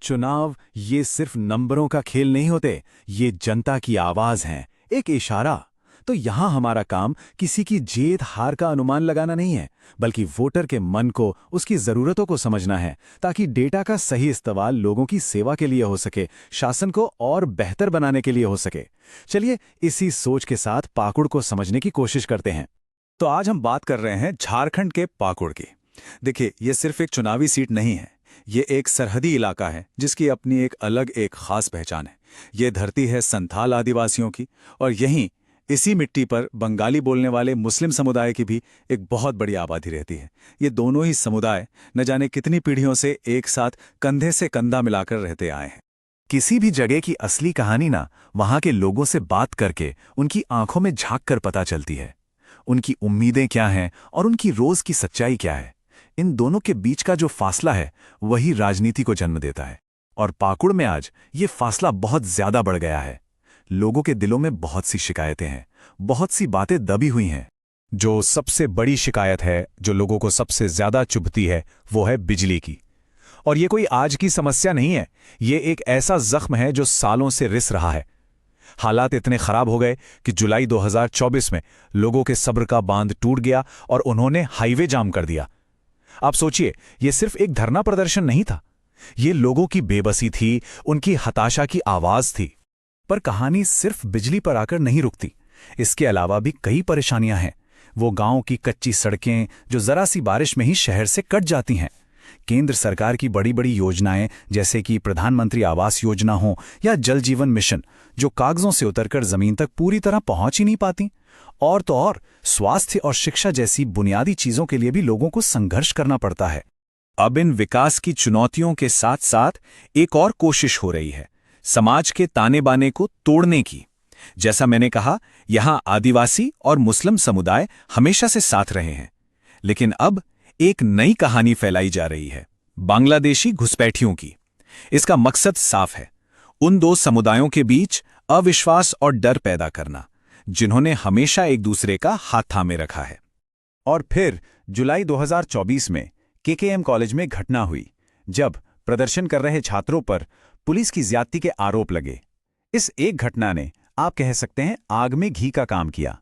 चुनाव ये सिर्फ नंबरों का खेल नहीं होते, ये जनता की आवाज हैं, एक इशारा। तो यहां हमारा काम किसी की जीत हार का अनुमान लगाना नहीं है, बल्कि वोटर के मन को, उसकी जरूरतों को समझना है, ताकि डेटा का सही इस्तेमाल लोगों की सेवा के लिए हो सके, शासन को और बेहतर बनाने के लिए हो सके। चलिए इसी सोच के साथ पाकुड़ को समझने की कोशिश करते हैं। तो आज हम बात कर रहे हैं झारखंड के पाकुड़ की। देखिए, ये सिर्फ एक चुनावी सीट नहीं है, ये एक सरहदी इलाका है जिसकी अपनी एक खास पहचान है। ये धरती है संथाल आदिवासियों की, और यहीं इसी मिट्टी पर बंगाली बोलने वाले मुस्लिम समुदाय की भी एक बहुत बड़ी आबादी रहती है। ये दोनों ही समुदाय न जाने कितनी पीढ़ियों से एक साथ कंधे से कंधा मिलाकर रहते आए हैं। किसी भी जगह की असली कहानी ना वहां के लोगों से बात करके, उनकी आंखों में झांक कर पता चलती है। उनकी उम्मीदें क्या हैं और उनकी रोज की सच्चाई क्या है। इन दोनों के बीच का जो फासला है वही राजनीति को जन्म देता है। और पाकुड़ में आज ये फासला बहुत ज्यादा बढ़ गया है। लोगों के दिलों में बहुत सी शिकायतें हैं, बहुत सी बातें दबी हुई हैं। जो सबसे बड़ी शिकायत है, जो लोगों को सबसे ज्यादा चुभती है, वो है बिजली की। और ये कोई आज की समस्या नहीं है, ये एक ऐसा जख्म है जो सालों से रिस रहा है। हालात इतने खराब हो गए कि जुलाई 2024 में लोगों के सब्र का बांध टूट गया और उन्होंने हाईवे जाम कर दिया। आप सोचिए, यह सिर्फ एक धरना प्रदर्शन नहीं था, ये लोगों की बेबसी थी, उनकी हताशा की आवाज थी। पर कहानी सिर्फ बिजली पर आकर नहीं रुकती। इसके अलावा भी कई परेशानियां हैं। वो गांव की कच्ची सड़कें जो जरा सी बारिश में ही शहर से कट जाती हैं। केंद्र सरकार की बड़ी बड़ी योजनाएं, जैसे कि प्रधानमंत्री आवास योजना हो या जल जीवन मिशन, जो कागजों से उतरकर जमीन तक पूरी तरह पहुंच ही नहीं पाती। और तो और स्वास्थ्य और शिक्षा जैसी बुनियादी चीजों के लिए भी लोगों को संघर्ष करना पड़ता है। अब इन विकास की चुनौतियों के साथ साथ एक और कोशिश हो रही है, समाज के ताने बाने को तोड़ने की। जैसा मैंने कहा, यहां आदिवासी और मुस्लिम समुदाय हमेशा से साथ रहे हैं, लेकिन अब एक नई कहानी फैलाई जा रही है, बांग्लादेशी घुसपैठियों की। इसका मकसद साफ है, उन दो समुदायों के बीच अविश्वास और डर पैदा करना, जिन्होंने हमेशा एक दूसरे का हाथ थामे रखा है। और फिर जुलाई 2024 में केकेएम कॉलेज में घटना हुई, जब प्रदर्शन कर रहे छात्रों पर पुलिस की ज्यादती के आरोप लगे। इस एक घटना ने, आप कह सकते हैं, आग में घी का काम किया।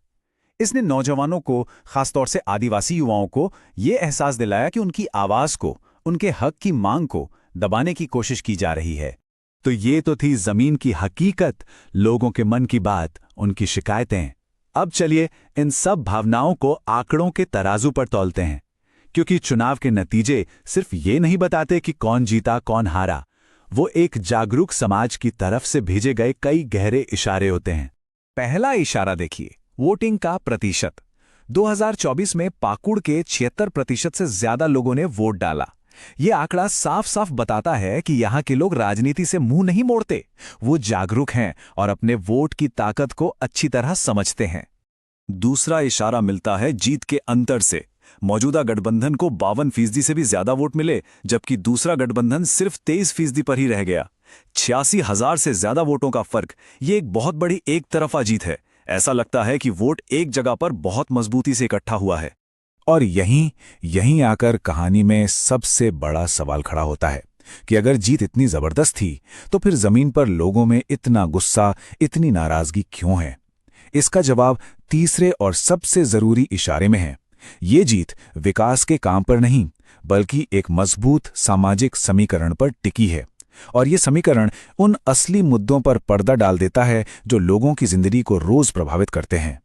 इसने नौजवानों को, खासतौर से आदिवासी युवाओं को, यह एहसास दिलाया कि उनकी आवाज को, उनके हक की मांग को दबाने की कोशिश की जा रही है। तो ये तो थी जमीन की हकीकत, लोगों के मन की बात, उनकी शिकायतें। अब चलिए इन सब भावनाओं को आंकड़ों के तराजू पर तौलते हैं, क्योंकि चुनाव के नतीजे सिर्फ ये नहीं बताते कि कौन जीता कौन हारा। वो एक जागरूक समाज की तरफ से भेजे गए कई गहरे इशारे होते हैं। पहला इशारा देखिए, वोटिंग का प्रतिशत। 2024 में पाकुड़ के 76% से ज्यादा लोगों ने वोट डाला। यह आंकड़ा साफ साफ बताता है कि यहां के लोग राजनीति से मुंह नहीं मोड़ते, वो जागरूक हैं और अपने वोट की ताकत को अच्छी तरह समझते हैं। दूसरा इशारा मिलता है जीत के अंतर से। मौजूदा गठबंधन को 52% से भी ज्यादा वोट मिले, जबकि दूसरा गठबंधन सिर्फ 23% पर ही रह गया। 86,000 से ज्यादा वोटों का फर्क, ये एक बहुत बड़ी एक तरफा जीत है। ऐसा लगता है कि वोट एक जगह पर बहुत मजबूती से इकट्ठा हुआ है। और यहीं आकर कहानी में सबसे बड़ा सवाल खड़ा होता है कि अगर जीत इतनी जबरदस्त थी, तो फिर जमीन पर लोगों में इतना गुस्सा, इतनी नाराजगी क्यों है? इसका जवाब तीसरे और सबसे जरूरी इशारे में है। ये जीत विकास के काम पर नहीं, बल्कि एक मजबूत सामाजिक समीकरण पर टिकी है। और ये समीकरण उन असली मुद्दों पर पर्दा डाल देता है जो लोगों की जिंदगी को रोज प्रभावित करते हैं।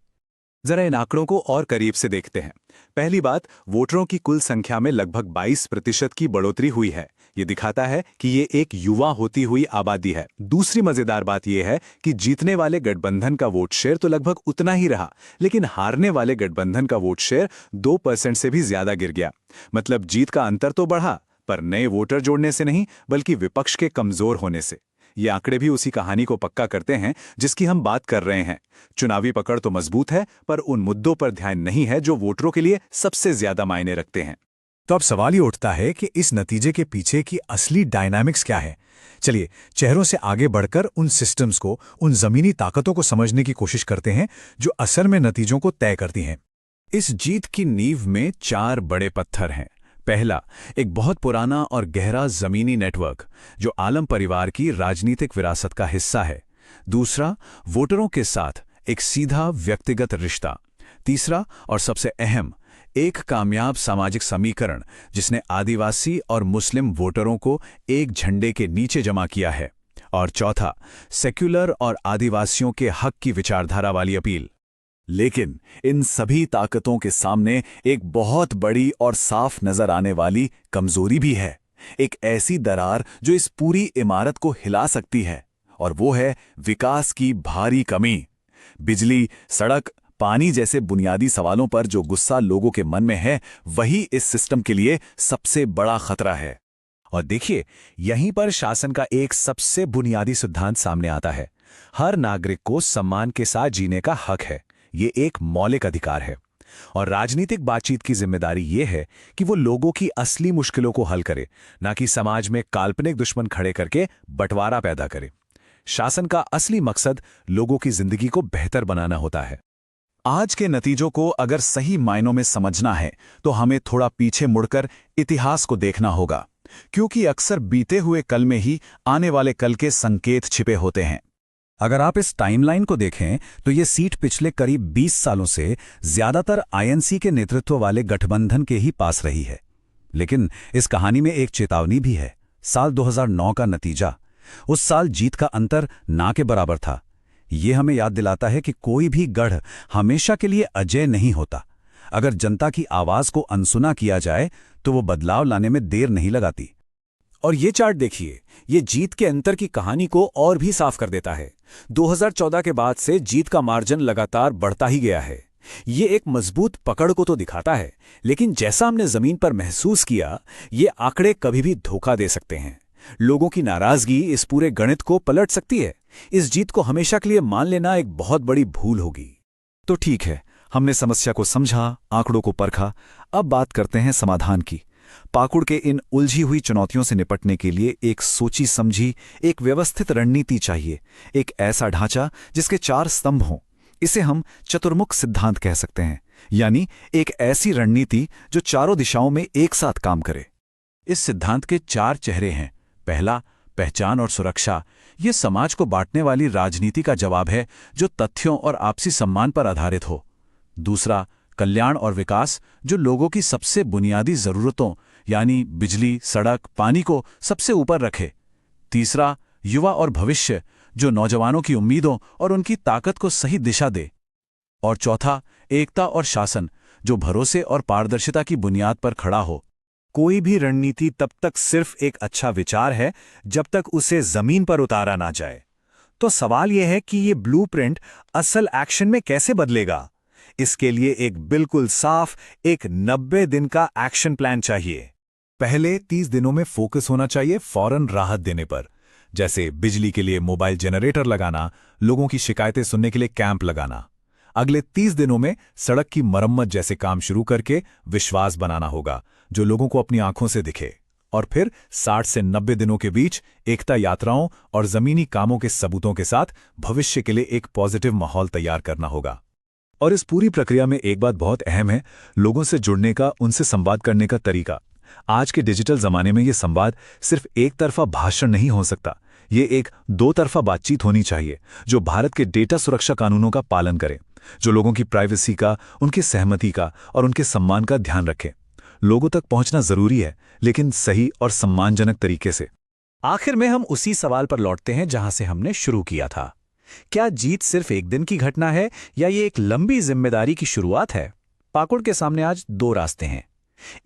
जरा इन आंकड़ों को और करीब से देखते हैं। पहली बात, वोटरों की कुल संख्या में लगभग 22% की बढ़ोतरी हुई है। ये दिखाता है कि ये एक युवा होती हुई आबादी है। दूसरी मजेदार बात यह है कि जीतने वाले गठबंधन का वोट शेयर तो लगभग उतना ही रहा, लेकिन हारने वाले गठबंधन का वोट शेयर 2% से भी ज्यादा गिर गया। मतलब जीत का अंतर तो बढ़ा, पर नए वोटर जोड़ने से नहीं, बल्कि विपक्ष के कमजोर होने से। ये आंकड़े भी उसी कहानी को पक्का करते हैं जिसकी हम बात कर रहे हैं। चुनावी पकड़ तो मजबूत है, पर उन मुद्दों पर ध्यान नहीं है जो वोटरों के लिए सबसे ज्यादा मायने रखते हैं। तो अब सवाल ये उठता है कि इस नतीजे के पीछे की असली डायनामिक्स क्या है? चलिए चेहरों से आगे बढ़कर उन सिस्टम्स को, उन जमीनी ताकतों को समझने की कोशिश करते हैं जो असल में नतीजों को तय करती हैं। इस जीत की नींव में 4 बड़े पत्थर हैं। पहला, एक बहुत पुराना और गहरा जमीनी नेटवर्क जो आलम परिवार की राजनीतिक विरासत का हिस्सा है। दूसरा, वोटरों के साथ एक सीधा व्यक्तिगत रिश्ता। तीसरा और सबसे अहम, एक कामयाब सामाजिक समीकरण जिसने आदिवासी और मुस्लिम वोटरों को एक झंडे के नीचे जमा किया है। और चौथा, सेक्युलर और आदिवासियों के हक की विचारधारा वाली अपील। लेकिन इन सभी ताकतों के सामने एक बहुत बड़ी और साफ नजर आने वाली कमजोरी भी है, एक ऐसी दरार जो इस पूरी इमारत को हिला सकती है, और वो है विकास की भारी कमी। बिजली, सड़क, पानी जैसे बुनियादी सवालों पर जो गुस्सा लोगों के मन में है, वही इस सिस्टम के लिए सबसे बड़ा खतरा है। और देखिए, यहीं पर शासन का एक सबसे बुनियादी सिद्धांत सामने आता है। हर नागरिक को सम्मान के साथ जीने का हक है। ये एक मौलिक अधिकार है। और राजनीतिक बातचीत की जिम्मेदारी ये है कि वो लोगों की असली मुश्किलों को हल करे, ना कि समाज में काल्पनिक दुश्मन खड़े करके बंटवारा पैदा करे। शासन का असली मकसद लोगों की जिंदगी को बेहतर बनाना होता है। आज के नतीजों को अगर सही मायनों में समझना है तो हमें थोड़ा पीछे मुड़कर इतिहास को देखना होगा, क्योंकि अक्सर बीते हुए कल में ही आने वाले कल के संकेत छिपे होते हैं। अगर आप इस टाइमलाइन को देखें तो ये सीट पिछले करीब 20 सालों से ज्यादातर आईएनसी के नेतृत्व वाले गठबंधन के ही पास रही है। लेकिन इस कहानी में एक चेतावनी भी है। साल 2009 का नतीजा, उस साल जीत का अंतर ना के बराबर था। ये हमें याद दिलाता है कि कोई भी गढ़ हमेशा के लिए अजय नहीं होता। अगर जनता की आवाज को अनसुना किया जाए तो वो बदलाव लाने में देर नहीं लगाती। और ये चार्ट देखिए, ये जीत के अंतर की कहानी को और भी साफ कर देता है। 2014 के बाद से जीत का मार्जिन लगातार बढ़ता ही गया है। ये एक मजबूत पकड़ को तो दिखाता है, लेकिन जैसा हमने जमीन पर महसूस किया, ये आंकड़े कभी भी धोखा दे सकते हैं। लोगों की नाराजगी इस पूरे गणित को पलट सकती है। इस जीत को हमेशा के लिए मान लेना एक बहुत बड़ी भूल होगी। तो ठीक है, हमने समस्या को समझा, आंकड़ों को परखा। अब बात करते हैं समाधान की। पाकुड़ के इन उलझी हुई चुनौतियों से निपटने के लिए एक सोची समझी, एक व्यवस्थित रणनीति चाहिए। एक ऐसा ढांचा जिसके 4 स्तंभ हों। इसे हम चतुर्मुख सिद्धांत कह सकते हैं, यानी एक ऐसी रणनीति जो चारों दिशाओं में एक साथ काम करे। इस सिद्धांत के 4 चेहरे हैं। पहला, पहचान और सुरक्षा। ये समाज को बांटने वाली राजनीति का जवाब है जो तथ्यों और आपसी सम्मान पर आधारित हो। दूसरा, कल्याण और विकास, जो लोगों की सबसे बुनियादी जरूरतों यानी बिजली, सड़क, पानी को सबसे ऊपर रखे। तीसरा, युवा और भविष्य, जो नौजवानों की उम्मीदों और उनकी ताकत को सही दिशा दे। और चौथा, एकता और शासन, जो भरोसे और पारदर्शिता की बुनियाद पर खड़ा हो। कोई भी रणनीति तब तक सिर्फ एक अच्छा विचार है जब तक उसे जमीन पर उतारा ना जाए। तो सवाल यह है कि ये ब्लूप्रिंट असल एक्शन में कैसे बदलेगा। इसके लिए एक बिल्कुल साफ, एक 90 दिन का एक्शन प्लान चाहिए। पहले 30 दिनों में फोकस होना चाहिए फौरन राहत देने पर, जैसे बिजली के लिए मोबाइल जनरेटर लगाना, लोगों की शिकायतें सुनने के लिए कैंप लगाना। अगले 30 दिनों में सड़क की मरम्मत जैसे काम शुरू करके विश्वास बनाना होगा, जो लोगों को अपनी आंखों से दिखे। और फिर 60 से 90 दिनों के बीच एकता यात्राओं और जमीनी कामों के सबूतों के साथ भविष्य के लिए एक पॉजिटिव माहौल तैयार करना होगा। और इस पूरी प्रक्रिया में एक बात बहुत अहम है, लोगों से जुड़ने का, उनसे संवाद करने का तरीका। आज के डिजिटल जमाने में ये संवाद सिर्फ एक तरफा भाषण नहीं हो सकता। ये एक 2 तरफा बातचीत होनी चाहिए जो भारत के डेटा सुरक्षा कानूनों का पालन करे, जो लोगों की प्राइवेसी का, उनकी सहमति का और उनके सम्मान का ध्यान रखे। लोगों तक पहुंचना जरूरी है, लेकिन सही और सम्मानजनक तरीके से। आखिर में हम उसी सवाल पर लौटते हैं जहां से हमने शुरू किया था। क्या जीत सिर्फ एक दिन की घटना है या ये एक लंबी जिम्मेदारी की शुरुआत है? पाकुड़ के सामने आज 2 रास्ते हैं।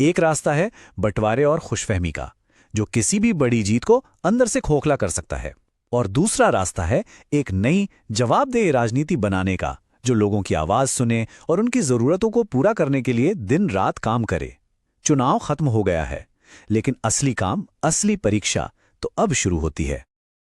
एक रास्ता है बंटवारे और खुशफहमी का, जो किसी भी बड़ी जीत को अंदर से खोखला कर सकता है। और दूसरा रास्ता है एक नई जवाबदेह राजनीति बनाने का, जो लोगों की आवाज सुने और उनकी जरूरतों को पूरा करने के लिए दिन रात काम करे। चुनाव खत्म हो गया है, लेकिन असली काम, असली परीक्षा तो अब शुरू होती है।